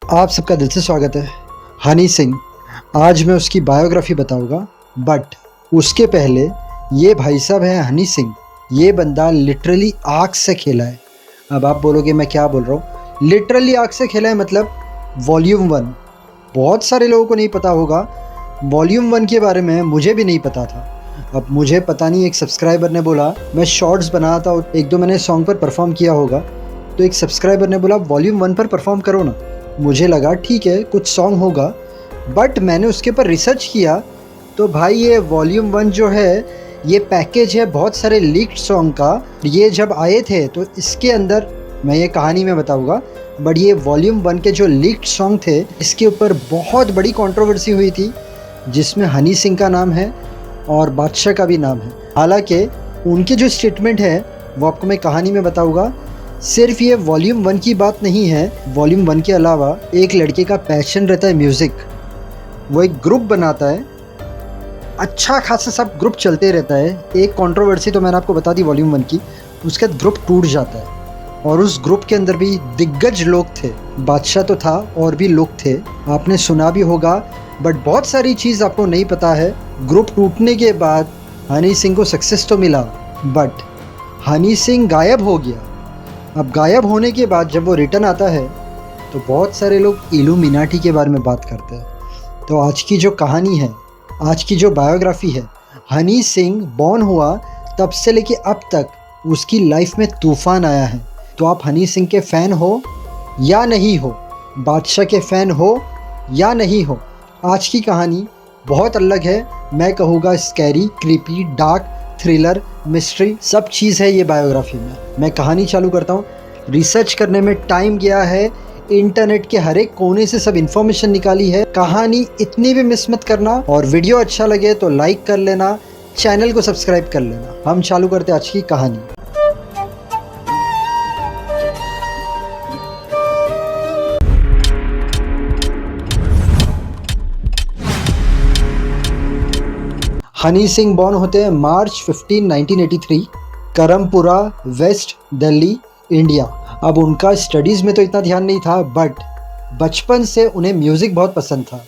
आप सबका दिल से स्वागत है। हनी सिंह, आज मैं उसकी बायोग्राफी बताऊंगा, बट उसके पहले ये भाई साहब है हनी सिंह। ये बंदा लिटरली आग से खेला है। अब आप बोलोगे मैं क्या बोल रहा हूँ, लिटरली आग से खेला है मतलब वॉल्यूम 1। बहुत सारे लोगों को नहीं पता होगा वॉल्यूम 1 के बारे में, मुझे भी नहीं पता था। अब मुझे पता नहीं, एक सब्सक्राइबर ने बोला, मैं शॉर्ट्स बनाया था, एक दो मैंने सॉन्ग पर परफॉर्म किया होगा, तो एक सब्सक्राइबर ने बोला वॉल्यूम 1 पर परफॉर्म करो ना। मुझे लगा ठीक है कुछ सॉन्ग होगा, बट मैंने उसके ऊपर रिसर्च किया तो भाई ये वॉल्यूम 1 जो है ये पैकेज है बहुत सारे लीक्ड सॉन्ग का। ये जब आए थे तो इसके अंदर, मैं ये कहानी में बताऊंगा, बट ये वॉल्यूम 1 के जो लीक्ड सॉन्ग थे इसके ऊपर बहुत बड़ी कंट्रोवर्सी हुई थी, जिसमें हनी सिंह का नाम है और बादशाह का भी नाम है। हालांकि उनके जो स्टेटमेंट है वो आपको मैं कहानी में बताऊंगा। सिर्फ ये वॉल्यूम 1 की बात नहीं है, वॉल्यूम 1 के अलावा एक लड़के का पैशन रहता है म्यूज़िक। वो एक ग्रुप बनाता है, अच्छा खासा सब ग्रुप चलते रहता है। एक कंट्रोवर्सी तो मैंने आपको बता दी वॉल्यूम 1 की, उसके बाद ग्रुप टूट जाता है और उस ग्रुप के अंदर भी दिग्गज लोग थे। बादशाह तो था और भी लोग थे, आपने सुना भी होगा, बट बहुत सारी चीज़ आपको नहीं पता है। ग्रुप टूटने के बाद हनी सिंह को सक्सेस तो मिला, बट हनी सिंह गायब हो गया। अब गायब होने के बाद जब वो रिटर्न आता है तो बहुत सारे लोग इल्यूमिनाटी के बारे में बात करते हैं। तो आज की जो कहानी है, आज की जो बायोग्राफी है, हनी सिंह बॉर्न हुआ तब से लेके अब तक उसकी लाइफ में तूफ़ान आया है। तो आप हनी सिंह के फ़ैन हो या नहीं हो, बादशाह के फ़ैन हो या नहीं हो, आज की कहानी बहुत अलग है। मैं कहूँगा scary, creepy, dark, thriller, mystery, सब चीज़ है ये बायोग्राफी में। मैं कहानी चालू करता हूँ। रिसर्च करने में टाइम गया है, इंटरनेट के हर एक कोने से सब इन्फॉर्मेशन निकाली है। कहानी इतनी भी मिस मत करना, और वीडियो अच्छा लगे तो लाइक कर लेना, चैनल को सब्सक्राइब कर लेना। हम चालू करते हैं आज की कहानी। हनी सिंह बॉर्न होते हैं मार्च 15, 1983, करमपुरा, वेस्ट दिल्ली, इंडिया। अब उनका स्टडीज़ में तो इतना ध्यान नहीं था, बट बचपन से उन्हें म्यूज़िक बहुत पसंद था।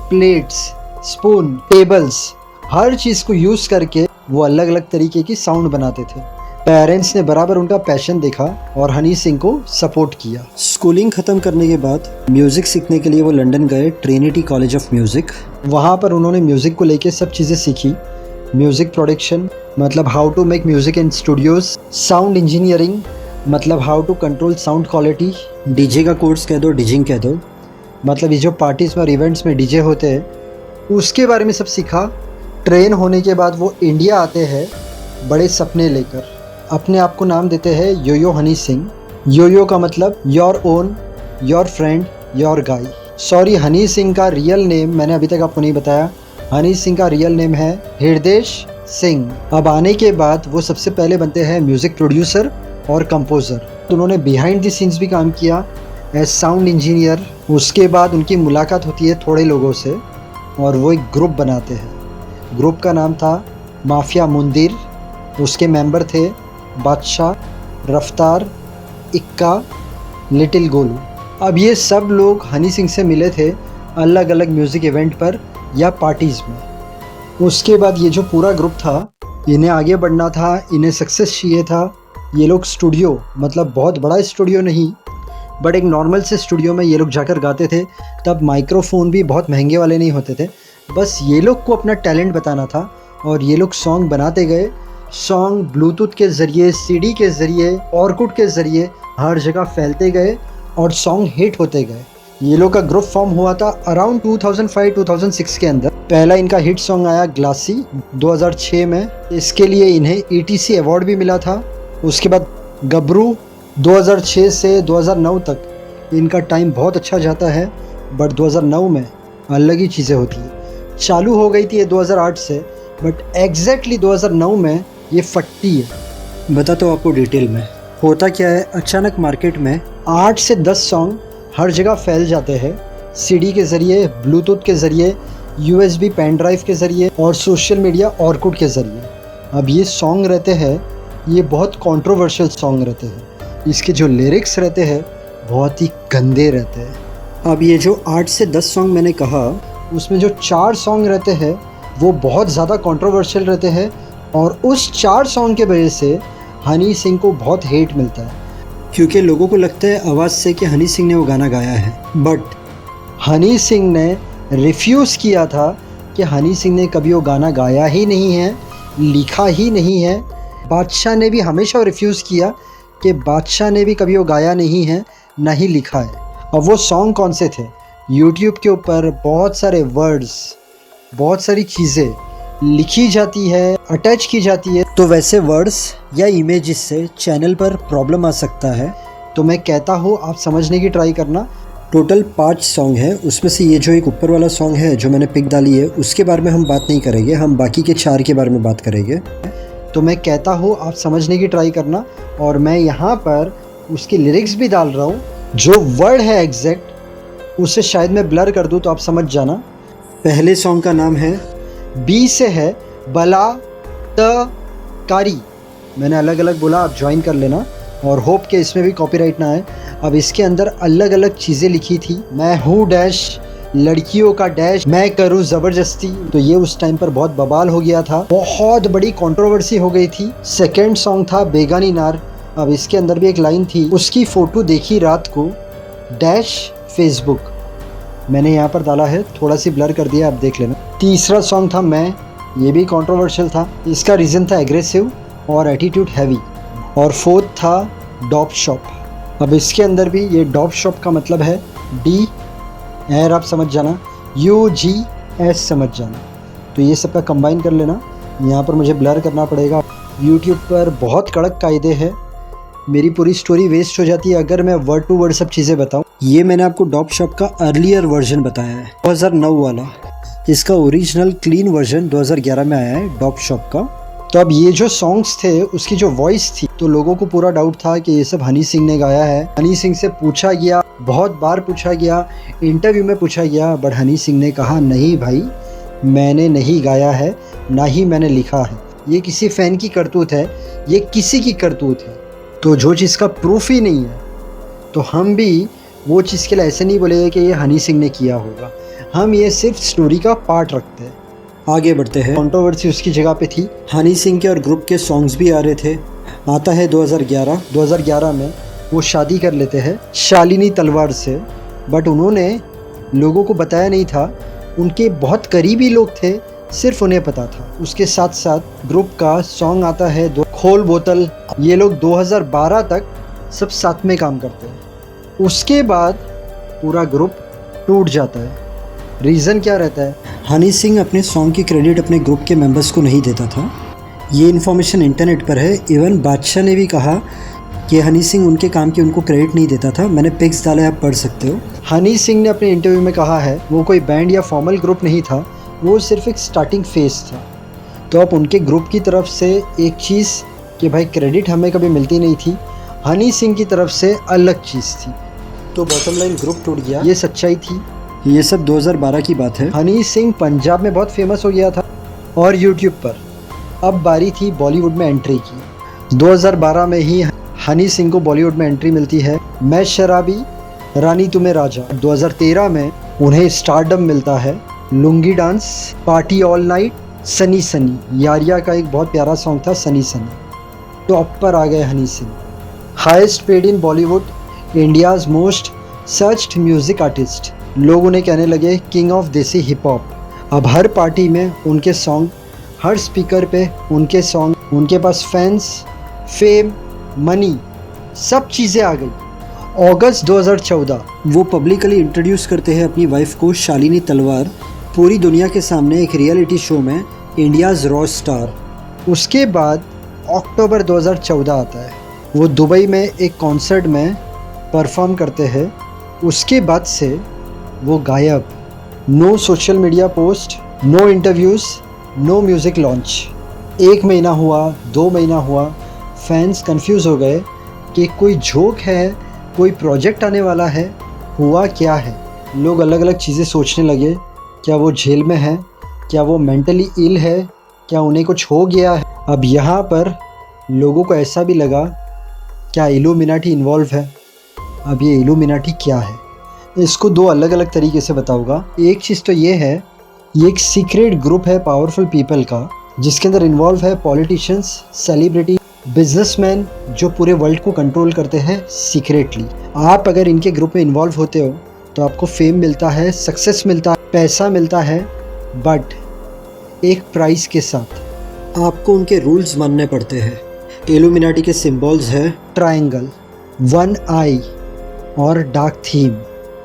प्लेट्स, स्पून, टेबल्स, हर चीज़ को यूज़ करके वो अलग अलग तरीके की साउंड बनाते थे। पेरेंट्स ने बराबर उनका पैशन देखा और हनी सिंह को सपोर्ट किया। स्कूलिंग ख़त्म करने के बाद म्यूज़िक सीखने के लिए वो लंदन गए, ट्रिनिटी कॉलेज ऑफ म्यूज़िक। वहाँ पर उन्होंने म्यूज़िक को लेके सब चीज़ें सीखी। म्यूज़िक प्रोडक्शन मतलब how to make music in studios, sound engineering मतलब how to control sound quality, DJ का कोर्स कह दो, डीजिंग कह दो, मतलब ये जो पार्टीज़ में और इवेंट्स में डीजे होते हैं उसके बारे में सब सीखा। ट्रेन होने के बाद वो इंडिया आते हैं बड़े सपने लेकर। अपने आप को नाम देते हैं योयो हनी सिंह। योयो का मतलब your own, your friend, your guy. Sorry, Honey Singh का रियल नेम मैंने अभी तक आपको नहीं बताया। हनी सिंह का रियल नेम है हृदेश सिंह। अब आने के बाद वो सबसे पहले बनते हैं म्यूज़िक प्रोड्यूसर और कंपोज़र। तो उन्होंने बिहाइंड द सीन्स भी काम किया एज साउंड इंजीनियर। उसके बाद उनकी मुलाकात होती है थोड़े लोगों से और वो एक ग्रुप बनाते हैं। ग्रुप का नाम था माफिया मुंदिर। उसके मेंबर थे बादशाह, रफ्तार, इक्का, लिटिल गोलू। अब ये सब लोग हनी सिंह से मिले थे अलग अलग म्यूज़िक इवेंट पर या पार्टीज़ में। उसके बाद ये जो पूरा ग्रुप था, इन्हें आगे बढ़ना था, इन्हें सक्सेस चाहिए था। ये लोग स्टूडियो, मतलब बहुत बड़ा स्टूडियो नहीं, बट एक नॉर्मल से स्टूडियो में ये लोग जाकर गाते थे। तब माइक्रोफोन भी बहुत महंगे वाले नहीं होते थे। बस ये लोग को अपना टैलेंट बताना था और ये लोग सॉन्ग बनाते गए। सॉन्ग ब्लूटूथ के ज़रिए, सीडी के ज़रिए, ऑर्कुट के ज़रिए हर जगह फैलते गए और सॉन्ग हिट होते गए। ये लोग का ग्रुप फॉर्म हुआ था अराउंड 2005-2006 के अंदर। पहला इनका हिट सॉन्ग आया ग्लासी 2006 में। इसके लिए इन्हें ETC अवार्ड भी मिला था। उसके बाद गबरू 2006 से 2009 तक इनका टाइम बहुत अच्छा जाता है, बट 2009 में अलग ही चीज़ें होती है। चालू हो गई थी ये 2008 से, बट एग्जैक्टली 2009 में ये फटती है। बताता हूँ आपको डिटेल में होता क्या है। अचानक मार्केट में 8 से 10 सॉन्ग हर जगह फैल जाते हैं, CD के ज़रिए, ब्लूटूथ के ज़रिए, USB पेन ड्राइव के ज़रिए और सोशल मीडिया ऑर्कुट के ज़रिए। अब ये सॉन्ग रहते हैं, ये बहुत कंट्रोवर्शियल सॉन्ग रहते हैं। इसके जो लिरिक्स रहते हैं बहुत ही गंदे रहते हैं। अब ये जो 8 से 10 सॉन्ग मैंने कहा, उसमें जो 4 सॉन्ग रहते हैं वो बहुत ज़्यादा कंट्रोवर्शियल रहते हैं और उस 4 सॉन्ग के वजह से हनी सिंह को बहुत हेट मिलता है, क्योंकि लोगों को लगता है आवाज़ से कि हनी सिंह ने वो गाना गाया है। बट हनी सिंह ने रिफ्यूज़ किया था कि हनी सिंह ने कभी वो गाना गाया ही नहीं है, लिखा ही नहीं है। बादशाह ने भी हमेशा रिफ्यूज़ किया कि बादशाह ने भी कभी वो गाया नहीं है, ना ही लिखा है। अब वो सॉन्ग कौन से थे? यूट्यूब के ऊपर बहुत सारे वर्ड्स, बहुत सारी चीज़ें लिखी जाती है, अटैच की जाती है, तो वैसे वर्ड्स या इमेजेस से चैनल पर प्रॉब्लम आ सकता है। तो मैं कहता हूँ आप समझने की ट्राई करना। टोटल 5 सॉन्ग है, उसमें से ये जो एक ऊपर वाला सॉन्ग है जो मैंने पिक डाली है, उसके बारे में हम बात नहीं करेंगे, हम बाकी के 4 के बारे में बात करेंगे। तो मैं कहता हूँ आप समझने की ट्राई करना, और मैं यहाँ पर उसकी लिरिक्स भी डाल रहा हूँ। जो वर्ड है एग्जैक्ट उसे शायद मैं ब्लर कर दूँ तो आप समझ जाना। पहले सॉन्ग का नाम है बी से है बलात्कारी। मैंने अलग अलग बोला, आप ज्वाइन कर लेना, और होप के इसमें भी कॉपीराइट ना आए। अब इसके अंदर अलग अलग चीज़ें लिखी थी। मैं हूँ डैश, लड़कियों का डैश, मैं करूँ ज़बरदस्ती। तो ये उस टाइम पर बहुत बवाल हो गया था, बहुत बड़ी कंट्रोवर्सी हो गई थी। सेकेंड सॉन्ग था बेगानी नार। अब इसके अंदर भी एक लाइन थी, उसकी फ़ोटो देखी रात को डैश फेसबुक। मैंने यहाँ पर डाला है, थोड़ा सी ब्लर कर दिया, आप देख लेना। तीसरा सॉन्ग था मैं, ये भी कंट्रोवर्शियल था। इसका रीज़न था एग्रेसिव और एटीट्यूड हैवी। और फोर्थ था डॉप शॉप। अब इसके अंदर भी ये डॉप शॉप का मतलब है डी एर, आप समझ जाना, UGS समझ जाना। तो ये सबका कंबाइन कर लेना। यहाँ पर मुझे ब्लर करना पड़ेगा, यूट्यूब पर बहुत कड़क कायदे हैं। मेरी पूरी स्टोरी वेस्ट हो जाती है अगर मैं वर्ड टू वर्ड सब चीज़ें बताऊं। ये मैंने आपको डॉप शॉप का अर्लियर वर्जन बताया है, 2009 वाला। इसका ओरिजिनल क्लीन वर्जन 2011 में आया है डॉप शॉप का। तो अब ये जो सॉन्ग्स थे उसकी जो वॉइस थी, तो लोगों को पूरा डाउट था कि ये सब हनी सिंह ने गाया है। हनी सिंह से पूछा गया, बहुत बार पूछा गया, इंटरव्यू में पूछा गया, बट हनी सिंह ने कहा नहीं भाई, मैंने नहीं गाया है, ना ही मैंने लिखा है। ये किसी फ़ैन की करतूत है, ये किसी की करतूत है। तो जो चीज़ का प्रूफ ही नहीं है, तो हम भी वो चीज़ के लिए ऐसे नहीं बोलेंगे कि ये हनी सिंह ने किया होगा। हम ये सिर्फ स्टोरी का पार्ट रखते हैं। आगे बढ़ते हैं। कंट्रोवर्सी उसकी जगह पे थी। हनी सिंह के और ग्रुप के सॉन्ग्स भी आ रहे थे। आता है 2011 में वो शादी कर लेते हैं शालिनी तलवार से, बट उन्होंने लोगों को बताया नहीं था। उनके बहुत करीबी लोग थे, सिर्फ उन्हें पता था। उसके साथ साथ ग्रुप का सॉन्ग आता है खोल बोतल। ये लोग 2012 तक सब साथ में काम करते हैं। उसके बाद पूरा ग्रुप टूट जाता है। रीज़न क्या रहता है? हनी सिंह अपने सॉन्ग की क्रेडिट अपने ग्रुप के मेंबर्स को नहीं देता था। ये इन्फॉर्मेशन इंटरनेट पर है। इवन बादशाह ने भी कहा कि हनी सिंह उनके काम की उनको क्रेडिट नहीं देता था। मैंने पिक्स डाले, आप पढ़ सकते हो। हनी सिंह ने अपने इंटरव्यू में कहा है वो कोई बैंड या फॉर्मल ग्रुप नहीं था, वो सिर्फ एक स्टार्टिंग फेज था। तो अब उनके ग्रुप की तरफ से एक चीज़ कि भाई क्रेडिट हमें कभी मिलती नहीं थी, हनी सिंह की तरफ से अलग चीज़ थी। तो बॉटम लाइन ग्रुप टूट गया, ये सच्चाई थी। ये सब 2012 की बात है। हनी सिंह पंजाब में बहुत फेमस हो गया था और यूट्यूब पर। अब बारी थी बॉलीवुड में एंट्री की। 2012 में ही हनी सिंह को बॉलीवुड में एंट्री मिलती है, मैं शराबी रानी तुम्हें राजा। 2013 में उन्हें स्टारडम मिलता है, lungi dance, party all night, sunny sunny. Yaariyan का एक बहुत प्यारा सॉन्ग था सनी सनी। टॉप पर आ गए Honey Singh. Highest paid in Bollywood, India's most searched music artist. लोग उन्हें कहने लगे किंग ऑफ देसी हिप हॉप। अब हर पार्टी में उनके सॉन्ग, हर स्पीकर पे उनके सॉन्ग, उनके पास फैंस, फेम, मनी, सब चीज़ें आ गई। अगस्त 2014 वो पब्लिकली इंट्रोड्यूस करते हैं अपनी वाइफ को, शालिनी तलवार, पूरी दुनिया के सामने एक रियलिटी शो में, इंडियाज़ रॉ स्टार। उसके बाद अक्टूबर 2014 आता है, वो दुबई में एक कॉन्सर्ट में परफॉर्म करते हैं। उसके बाद से वो गायब। No social media post, no interviews, no music launch. 1 महीना हुआ, 2 महीना हुआ, फैंस कंफ्यूज हो गए कि कोई जोक है, कोई प्रोजेक्ट आने वाला है, हुआ क्या है। लोग अलग अलग चीज़ें सोचने लगे, क्या वो जेल में है, क्या वो मेंटली इल है, क्या उन्हें कुछ हो गया है। अब यहाँ पर लोगों को ऐसा भी लगा क्या इल्यूमिनाटी इन्वॉल्व है। अब ये इल्यूमिनाटी क्या है? इसको दो अलग अलग तरीके से बताऊंगा। एक चीज़ तो ये है, ये एक सीक्रेट ग्रुप है पावरफुल पीपल का, जिसके अंदर इन्वॉल्व है पॉलिटिशियंस, सेलिब्रिटी, बिजनेसमैन, जो पूरे वर्ल्ड को कंट्रोल करते हैं सीक्रेटली। आप अगर इनके ग्रुप में इन्वॉल्व होते हो तो आपको फेम मिलता है, सक्सेस मिलता है, पैसा मिलता है, बट एक प्राइस के साथ आपको उनके रूल्स मानने पड़ते हैं। इल्यूमिनाटी के सिंबल्स है ट्रायंगल, वन आई और डार्क थीम।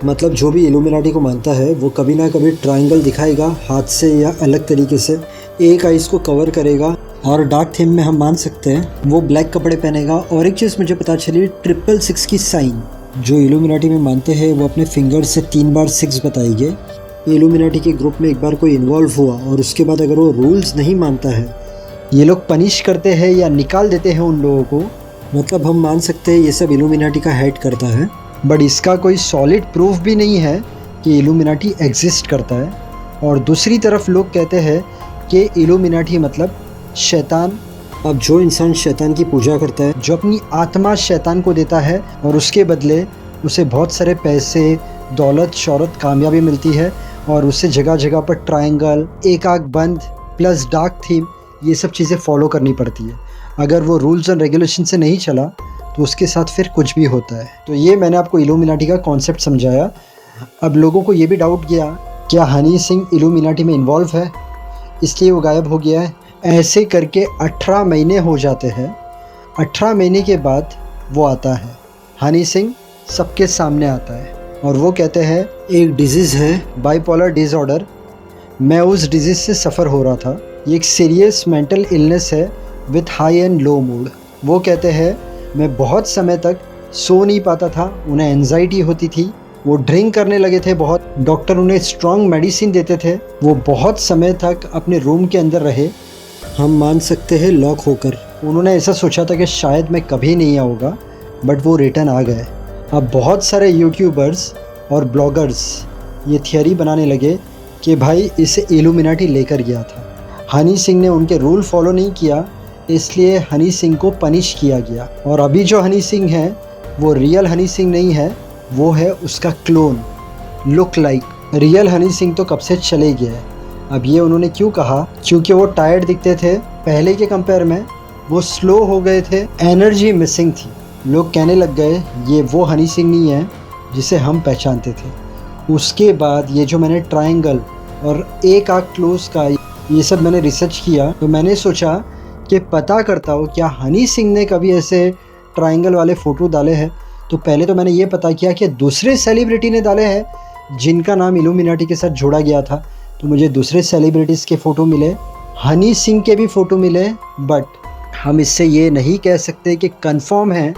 मतलब जो भी इल्यूमिनाटी को मानता है वो कभी ना कभी ट्रायंगल दिखाएगा हाथ से या अलग तरीके से, एक आइज़ को कवर करेगा। और डार्क थीम में हम मान सकते हैं वो ब्लैक कपड़े पहनेगा। और एक चीज़ मुझे पता चली, 666 की साइन जो इल्यूमिनाटी में मानते हैं वो अपने फिंगर से 3 बार 6 बताएंगे। इल्यूमिनाटी के ग्रुप में एक बार कोई इन्वॉल्व हुआ और उसके बाद अगर वो रूल्स नहीं मानता है, ये लोग पनिश करते हैं या निकाल देते हैं उन लोगों को। मतलब हम मान सकते हैं ये सब इल्यूमिनाटी का हेड करता है, बट इसका कोई सॉलिड प्रूफ भी नहीं है कि इल्यूमिनाटी एग्जिस्ट करता है। और दूसरी तरफ लोग कहते हैं कि इल्यूमिनाटी मतलब शैतान। अब जो इंसान शैतान की पूजा करता है, जो अपनी आत्मा शैतान को देता है और उसके बदले उसे बहुत सारे पैसे, दौलत, शौहरत, कामयाबी मिलती है, और उसे जगह जगह पर ट्रायंगल, एक आँख बंद प्लस डार्क थीम, ये सब चीज़ें फॉलो करनी पड़ती है। अगर वो रूल्स एंड रेगुलेशन से नहीं चला तो उसके साथ फिर कुछ भी होता है। तो ये मैंने आपको इल्यूमिनाटी का कॉन्सेप्ट समझाया। अब लोगों को ये भी डाउट गया, क्या हनी सिंह इल्यूमिनाटी में इन्वॉल्व है इसलिए वो गायब हो गया है। ऐसे करके 18 महीने हो जाते हैं। 18 महीने के बाद वो आता है, हनी सिंह सबके सामने आता है और वो कहते हैं एक डिजीज़ है बाइपोलर डिसऑर्डर, मैं उस डिजीज़ से सफ़र हो रहा था, ये एक सीरियस मेंटल इलनेस है with high and low mood. वो कहते हैं मैं बहुत समय तक सो नहीं पाता था, उन्हें एंजाइटी होती थी, वो ड्रिंक करने लगे थे बहुत, डॉक्टर उन्हें स्ट्रॉन्ग मेडिसिन देते थे, वो बहुत समय तक अपने रूम के अंदर रहे, हम मान सकते हैं लॉक होकर। उन्होंने ऐसा सोचा था कि शायद मैं कभी नहीं आऊँगा, बट वो रिटर्न आ गए। अब बहुत सारे यूट्यूबर्स और ब्लॉगर्स ये थियरी बनाने लगे कि भाई इसे इल्यूमिनाटी लेकर गया था, हनी सिंह ने उनके रूल फॉलो नहीं किया इसलिए हनी सिंह को पनिश किया गया। और अभी जो हनी सिंह है वो रियल हनी सिंह नहीं है, वो है उसका clone, look like. Real Honey Singh तो कब से चले गए। अब ये उन्होंने क्यों कहा, क्योंकि वो टायर्ड दिखते थे, पहले के कंपेयर में वो स्लो हो गए थे, एनर्जी मिसिंग थी। लोग कहने लग गए ये वो हनी सिंह नहीं है जिसे हम पहचानते थे। उसके बाद ये जो मैंने ट्रायंगल और एक आँख क्लोज का ये सब मैंने रिसर्च किया, तो मैंने सोचा कि पता करता हूँ क्या हनी सिंह ने कभी ऐसे ट्रायंगल वाले फ़ोटो डाले हैं। तो पहले तो मैंने ये पता किया कि दूसरे सेलिब्रिटी ने डाले हैं जिनका नाम इल्यूमिनाटी के साथ जोड़ा गया था। तो मुझे दूसरे सेलिब्रिटीज़ के फ़ोटो मिले, हनी सिंह के भी फ़ोटो मिले, बट हम इससे ये नहीं कह सकते कि कंफर्म है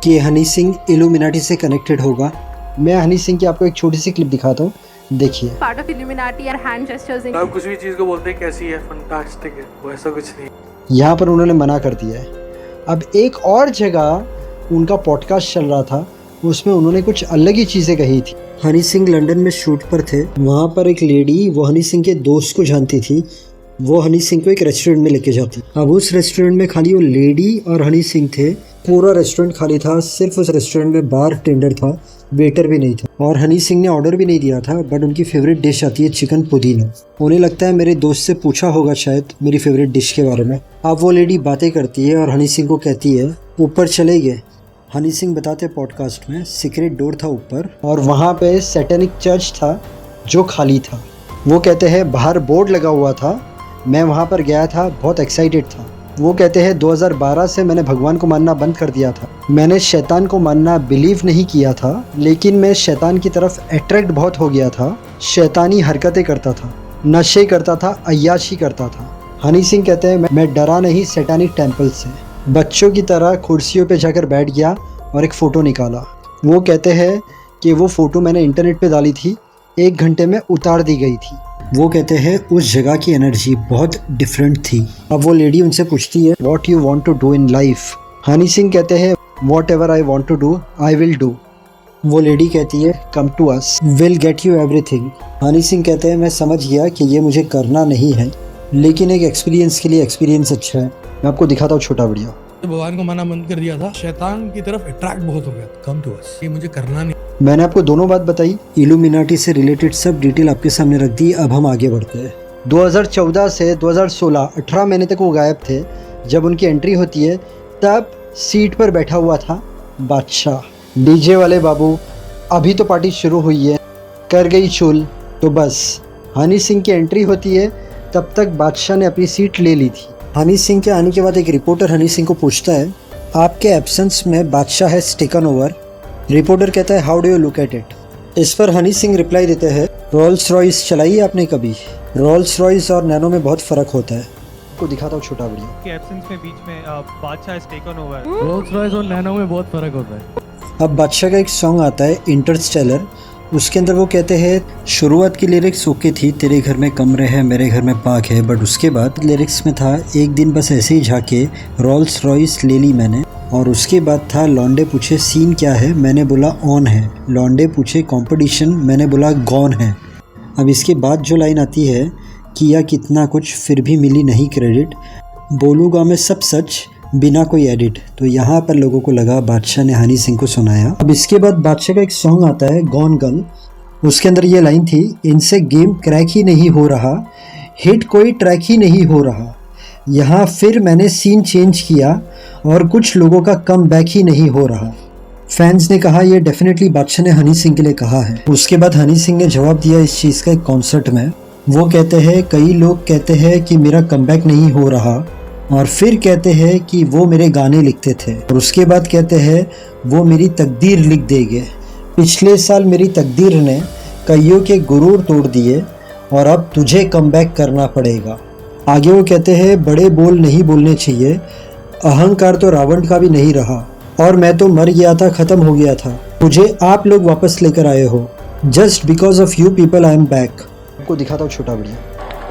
कि हनी सिंह इल्यूमिनाटी से कनेक्टेड होगा। मैं हनी सिंह की आपको एक छोटी सी क्लिप दिखाता हूँ, देखिए। पार्ट ऑफ इल्यूमिनाटी और हैंड जेस्चर्स। आप कुछ भी चीज़ को बोलते हैं कैसी है, फंटास्टिक है, वो ऐसा कुछ नहीं। यहाँ पर उन्होंने मना कर दिया है। अब एक और जगह उनका पॉडकास्ट चल रहा था, उसमें उन्होंने कुछ अलग ही चीज़ें कही थी। हनी सिंह लंदन में शूट पर थे, वहाँ पर एक लेडी वो हनी सिंह के दोस्त को जानती थी, वो हनी सिंह को एक रेस्टोरेंट में लेके जाती। अब उस रेस्टोरेंट में खाली वो लेडी और हनी सिंह थे, पूरा रेस्टोरेंट खाली था, सिर्फ उस रेस्टोरेंट में बार टेंडर था, वेटर भी नहीं था, और हनी सिंह ने ऑर्डर भी नहीं दिया था। बट उनकी फेवरेट डिश आती है चिकन पुदीना। उन्हें लगता है मेरे दोस्त से पूछा होगा शायद मेरी फेवरेट डिश के बारे में। अब वो लेडी बातें करती है और हनी सिंह को कहती है ऊपर चले गए। हनी सिंह बताते पॉडकास्ट में सीक्रेट डोर था ऊपर और वहाँ पे सैटेनिक चर्च था जो खाली था। वो कहते हैं बाहर बोर्ड लगा हुआ था, मैं वहाँ पर गया था, बहुत एक्साइटेड था। वो कहते हैं 2012 से मैंने भगवान को मानना बंद कर दिया था, मैंने शैतान को मानना बिलीव नहीं किया था, लेकिन मैं शैतान की तरफ अट्रैक्ट बहुत हो गया था, शैतानी हरकतें करता था, नशे करता था, अय्याशी करता था। हनी सिंह कहते हैं मैं डरा नहीं सैटानिक टेम्पल से, बच्चों की तरह कुर्सियों पे जाकर बैठ गया और एक फ़ोटो निकाला। वो कहते हैं कि वो फ़ोटो मैंने इंटरनेट पे डाली थी, 1 घंटे में उतार दी गई थी। वो कहते हैं उस जगह की एनर्जी बहुत डिफरेंट थी। अब वो लेडी उनसे पूछती है what you want to do in life. Honey Singh कहते हैं whatever I want to do I will do. वो लेडी कहती है come to us, will get you everything. Honey Singh कहते हैं मैं समझ गया कि ये मुझे करना नहीं है, लेकिन एक एक्सपीरियंस के लिए एक्सपीरियंस अच्छा है। मैं आपको दिखाता हूँ छोटा वीडियो। भगवान को मना बंद कर दिया था, शैतान की तरफ अट्रैक्ट बहुत हो गया, कम टू अस, ये मुझे करना नहीं। मैंने आपको दोनों बात बताई, इल्यूमिनाटी से रिलेटेड सब डिटेल आपके सामने रख दी। अब हम आगे बढ़ते हैं। 2014 से 2016 18 महीने तक वो गायब थे। जब उनकी एंट्री होती है तब सीट पर बैठा हुआ था बादशाह। डीजे वाले बाबू, अभी तो पार्टी शुरू हुई है, कर गई चुल। तो बस हनी सिंह की एंट्री होती है, तब तक बादशाह ने अपनी सीट ले ली थी। हनी सिंह के आने के बाद एक रिपोर्टर हनी सिंह को पूछता है, आपके एब्सेंस में बादशाह हैज़ टेकन ओवर। रिपोर्टर कहता है, how do you look at it. इस पर हनी सिंह रिप्लाई देते हैं, रोल्स रॉयस चलाई है आपने कभी? रोल्स रॉयस और नैनो में बहुत फ़र्क होता है। आपको दिखाता हूँ छोटा वीडियो। के एब्सेंस में बीच में बादशाह has taken over. Rolls Royce और नैनो में बहुत फर्क होता है। अब बादशाह का एक सॉन्ग आता है इंटरस्टेलर, उसके अंदर वो कहते हैं, शुरुआत की लिरिक्स ओके थी, तेरे घर में कमरे हैं मेरे घर में पाक है, बट उसके बाद लिरिक्स में था, एक दिन बस ऐसे ही झाके रोल्स रॉयस ले ली मैंने। और उसके बाद था, लौंडे पूछे सीन क्या है, मैंने बोला ऑन है। लौंडे पूछे कंपटीशन, मैंने बोला गॉन है। अब इसके बाद जो लाइन आती है, किया कितना कुछ फिर भी मिली नहीं क्रेडिट, बोलूँगा मैं सब सच बिना कोई एडिट। तो यहाँ पर लोगों को लगा बादशाह ने हनी सिंह को सुनाया। अब इसके बाद बादशाह का एक सॉन्ग आता है गॉन गर्ल, उसके अंदर ये लाइन थी, इनसे गेम क्रैक ही नहीं हो रहा, हिट कोई ट्रैक ही नहीं हो रहा। यहाँ फिर मैंने सीन चेंज किया और कुछ लोगों का कम बैक ही नहीं हो रहा। फैंस ने कहा ये डेफिनेटली बादशाह ने हनी सिंह के लिए कहा है। उसके बाद हनी सिंह ने जवाब दिया इस चीज़ का एक कॉन्सर्ट में। वो कहते हैं, कई लोग कहते हैं कि मेरा कमबैक नहीं हो रहा, और फिर कहते हैं कि वो मेरे गाने लिखते थे, और उसके बाद कहते हैं वो मेरी तकदीर लिख देंगे। पिछले साल मेरी तकदीर ने कईयों के गुरूर तोड़ दिए और अब तुझे कमबैक करना पड़ेगा। आगे वो कहते हैं, बड़े बोल नहीं बोलने चाहिए, अहंकार तो रावण का भी नहीं रहा, और मैं तो मर गया था, ख़त्म हो गया था, मुझे आप लोग वापस लेकर आए हो, just because of you people I am back. आपको दिखाता हूँ छोटा वीडियो।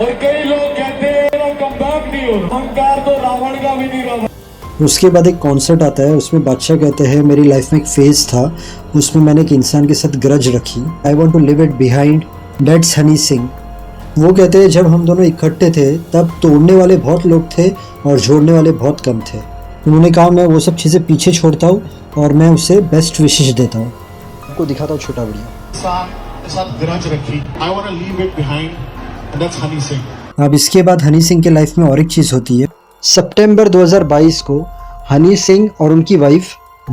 और कई लोग कहते हैं कमबैक नहीं हो रहा, अहंकार तो रावण का भी नहीं रहा। उसके बाद एक कॉन्सर्ट आता है, उसमें बादशाह कहते हैं, मेरी लाइफ में एक फेज था, उसमें मैंने एक इंसान के साथ ग्रज रखी, I want to live it behind, that's Honey Singh. वो कहते हैं, जब हम दोनों इकट्ठे थे तब तोड़ने वाले बहुत लोग थे और जोड़ने वाले बहुत कम थे। उन्होंने कहा, मैं वो सब चीज़ें पीछे छोड़ता हूँ और मैं उसे बेस्ट विशेष देता हूँ। आपको दिखाता हूँ छोटा वीडियो। साथ ग्रज रखी, I want to leave it behind, that's Honey Singh. अब इसके बाद हनी सिंह के लाइफ में और एक चीज़ होती है। सितंबर 2022 को हनी सिंह और उनकी वाइफ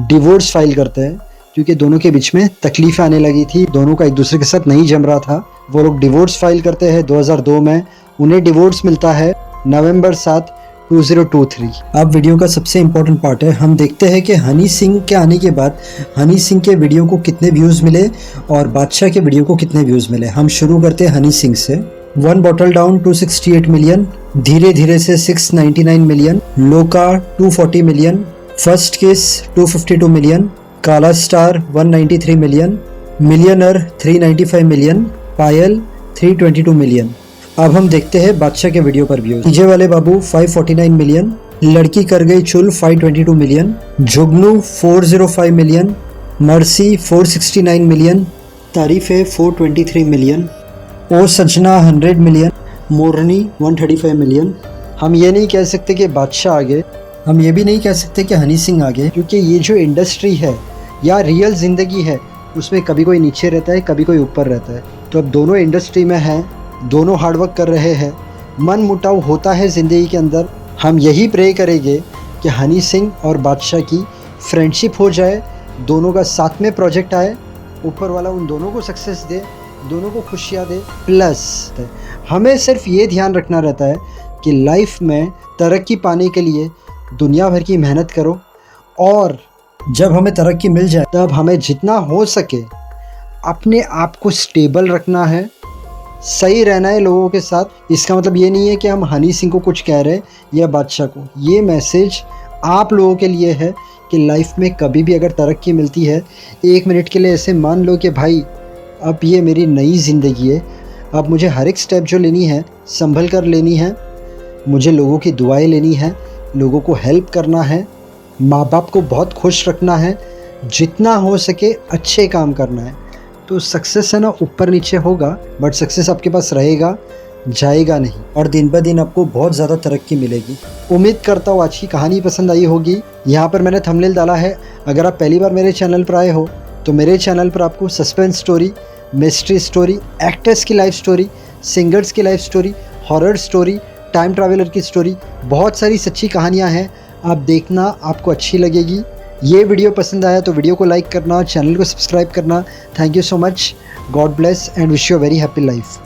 डिवोर्स फाइल करते हैं, क्योंकि दोनों के बीच में तकलीफें आने लगी थी, दोनों का एक दूसरे के साथ नहीं जम रहा था। वो लोग डिवोर्स फाइल करते हैं 2002 में, उन्हें डिवोर्स मिलता है नवंबर 7, 2023। अब वीडियो का सबसे इम्पोर्टेंट पार्ट है, हम देखते हैं कि हनी सिंह के आने के बाद हनी सिंह के वीडियो को कितने व्यूज़ मिले और बादशाह के वीडियो को कितने व्यूज़ मिले। हम शुरू करते हैं हनी सिंह से। वन बॉटल डाउन 268 मिलियन, धीरे धीरे से 699 मिलियन, लोका 240 मिलियन, फर्स्ट किस 252 मिलियन, काला स्टार 193 मिलियन, मिलियनर 395 मिलियन, पायल 322 मिलियन। अब हम देखते हैं बादशाह के वीडियो पर व्यूज। डीजे वाले बाबू 549 मिलियन, लड़की कर गई चुल 522 मिलियन, जुगनू 405 मिलियन, मर्सी 469 मिलियन, तारीफे 423 मिलियन, ओ सजना 100 मिलियन, मोरनी 135 मिलियन। हम ये नहीं कह सकते कि बादशाह आगे, हम ये भी नहीं कह सकते कि हनी सिंह आगे, क्योंकि ये जो इंडस्ट्री है या रियल ज़िंदगी है उसमें कभी कोई नीचे रहता है, कभी कोई ऊपर रहता है। तो अब दोनों इंडस्ट्री में हैं, दोनों हार्डवर्क कर रहे हैं, मन मुटाव होता है ज़िंदगी के अंदर। हम यही प्रे करेंगे कि हनी सिंह और बादशाह की फ्रेंडशिप हो जाए, दोनों का साथ में प्रोजेक्ट आए, ऊपर वाला उन दोनों को सक्सेस दे, दोनों को खुशियाँ दे। प्लस हमें सिर्फ ये ध्यान रखना रहता है कि लाइफ में तरक्की पाने के लिए दुनिया भर की मेहनत करो, और जब हमें तरक्की मिल जाए तब हमें जितना हो सके अपने आप को स्टेबल रखना है, सही रहना है लोगों के साथ। इसका मतलब ये नहीं है कि हम हनी सिंह को कुछ कह रहे हैं या बादशाह को, ये मैसेज आप लोगों के लिए है कि लाइफ में कभी भी अगर तरक्की मिलती है, 1 मिनट के लिए ऐसे मान लो कि भाई अब ये मेरी नई ज़िंदगी है, अब मुझे हर एक स्टेप जो लेनी है संभल कर लेनी है, मुझे लोगों की दुआएं लेनी है, लोगों को हेल्प करना है, माँ बाप को बहुत खुश रखना है, जितना हो सके अच्छे काम करना है। तो सक्सेस है ना ऊपर नीचे होगा, बट सक्सेस आपके पास रहेगा जाएगा नहीं और दिन ब दिन आपको बहुत ज़्यादा तरक्की मिलेगी। उम्मीद करता हूँ आज की कहानी पसंद आई होगी। यहाँ पर मैंने थंबनेल डाला है। अगर आप पहली बार मेरे चैनल पर आए हो तो मेरे चैनल पर आपको suspense story, mystery story, actors की लाइफ स्टोरी, सिंगर्स की life story, horror story, time traveller की स्टोरी, बहुत सारी सच्ची कहानियाँ हैं। आप देखना, आपको अच्छी लगेगी। ये वीडियो पसंद आया तो वीडियो को लाइक करना, चैनल को सब्सक्राइब करना। Thank you so much. God bless and wish you a very happy life.